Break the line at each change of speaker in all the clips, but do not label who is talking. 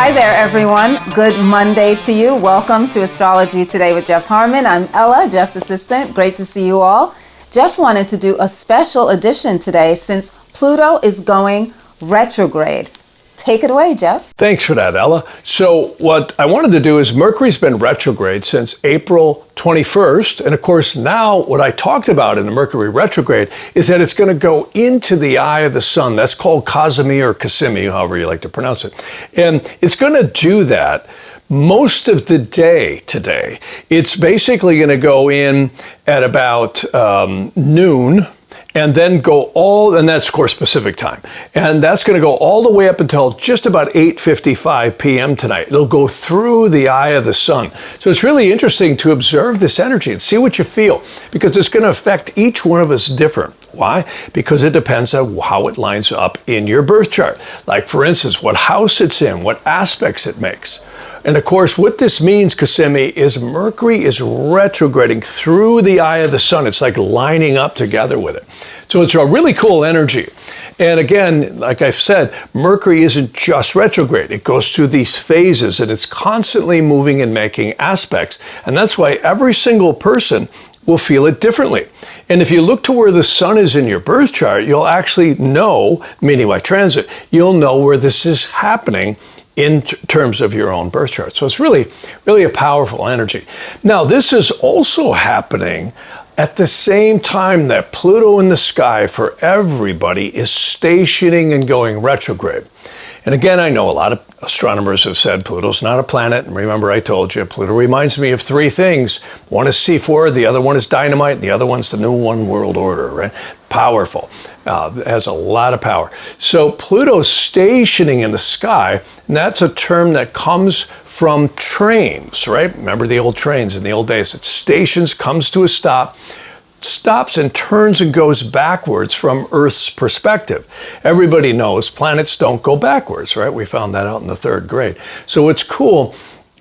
Hi there, everyone. Good Monday to you. Welcome to Astrology Today with Jeff Harman. I'm Ella, Jeff's assistant. Great to see you all. Jeff wanted to do a special edition today since Pluto is going retrograde. Take it away, Jeff.
Thanks for that, Ella. So what I wanted to do is Mercury's been retrograde since April 21st. And of course, now what I talked about in the Mercury retrograde is that it's going to go into the eye of the sun. That's called Cazimi or Cazimi, however you like to pronounce it. And it's going to do that most of the day today. It's basically going to go in at about noon. And then and that's of course Pacific time. And that's going to go all the way up until just about 8:55 p.m. tonight. It'll go through the eye of the sun. So it's really interesting to observe this energy and see what you feel, because it's going to affect each one of us different. Why? Because it depends on how it lines up in your birth chart. Like for instance, what house it's in, what aspects it makes. And of course, what this means, Cazimi, is Mercury is retrograding through the eye of the sun. It's like lining up together with it. So it's a really cool energy. And again, like I've said, Mercury isn't just retrograde. It goes through these phases and it's constantly moving and making aspects. And that's why every single person will feel it differently. And if you look to where the sun is in your birth chart, you'll actually know, meaning by transit, you'll know where this is happening in terms of your own birth chart. So it's really, really a powerful energy. Now, this is also happening at the same time that Pluto in the sky for everybody is stationing and going retrograde. And again, I know a lot of astronomers have said Pluto's not a planet. And remember, I told you, Pluto reminds me of three things. One is C4, the other one is dynamite, and the other one's the new one world order, right? Powerful. It has a lot of power. So Pluto's stationing in the sky, and that's a term that comes from trains, right? Remember the old trains in the old days. It stations, comes to a stop, stops and turns and goes backwards from Earth's perspective. Everybody knows planets don't go backwards, right? We found that out in the third grade. So what's cool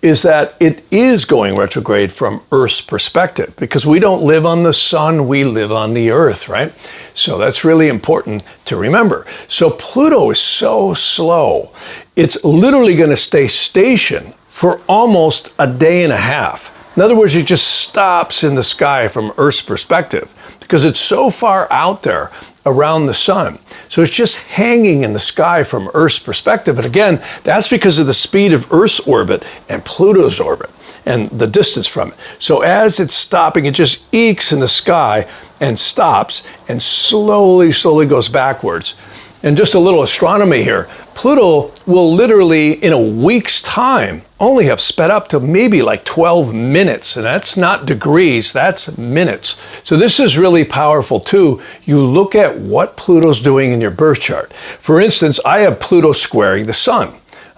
is that it is going retrograde from Earth's perspective, because we don't live on the sun, we live on the Earth, right? So that's really important to remember. So Pluto is so slow, it's literally going to stay stationed for almost a day and a half. In other words, it just stops in the sky from Earth's perspective because it's so far out there around the sun. So it's just hanging in the sky from Earth's perspective. And again, that's because of the speed of Earth's orbit and Pluto's orbit and the distance from it. So as it's stopping, it just ekes in the sky and stops and slowly goes backwards. And just a little astronomy here, Pluto will literally, in a week's time, only have sped up to maybe like 12 minutes. And that's not degrees, that's minutes. So this is really powerful too. You look at what Pluto's doing in your birth chart. For instance, I have Pluto squaring the sun.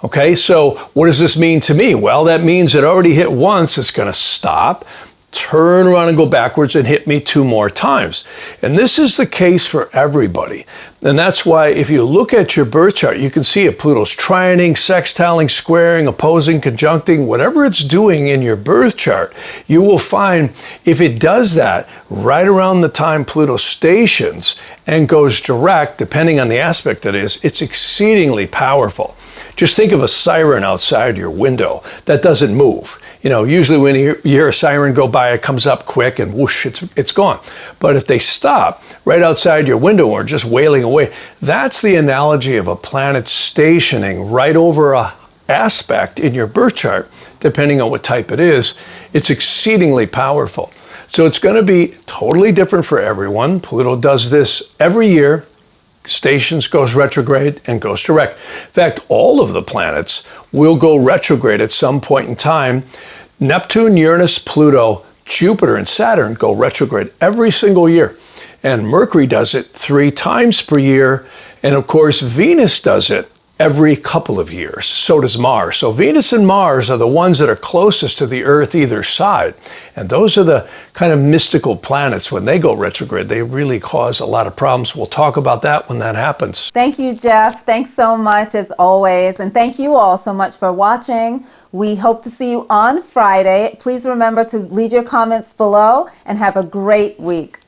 Okay, so what does this mean to me? Well, that means it already hit once, it's gonna stop, turn around and go backwards and hit me 2 more times. And this is the case for everybody. And that's why if you look at your birth chart, you can see it. Pluto's trining, sextiling, squaring, opposing, conjuncting, whatever it's doing in your birth chart, you will find if it does that right around the time Pluto stations and goes direct, depending on the aspect it is, it's exceedingly powerful. Just think of a siren outside your window that doesn't move. You know, usually when you hear a siren go by, it comes up quick and whoosh, it's gone. But if they stop right outside your window or just wailing away, that's the analogy of a planet stationing right over a aspect in your birth chart, depending on what type it is. It's exceedingly powerful. So it's going to be totally different for everyone. Pluto does this every year. Stations, goes retrograde, and goes direct. In fact, all of the planets will go retrograde at some point in time. Neptune, Uranus, Pluto, Jupiter, and Saturn go retrograde every single year. And Mercury does it 3 times per year. And of course, Venus does it every couple of years. So does Mars. So Venus and Mars are the ones that are closest to the Earth either side. And those are the kind of mystical planets. When they go retrograde, they really cause a lot of problems. We'll talk about that when that happens.
Thank you, Jeff. Thanks so much as always. And thank you all so much for watching. We hope to see you on Friday. Please remember to leave your comments below and have a great week.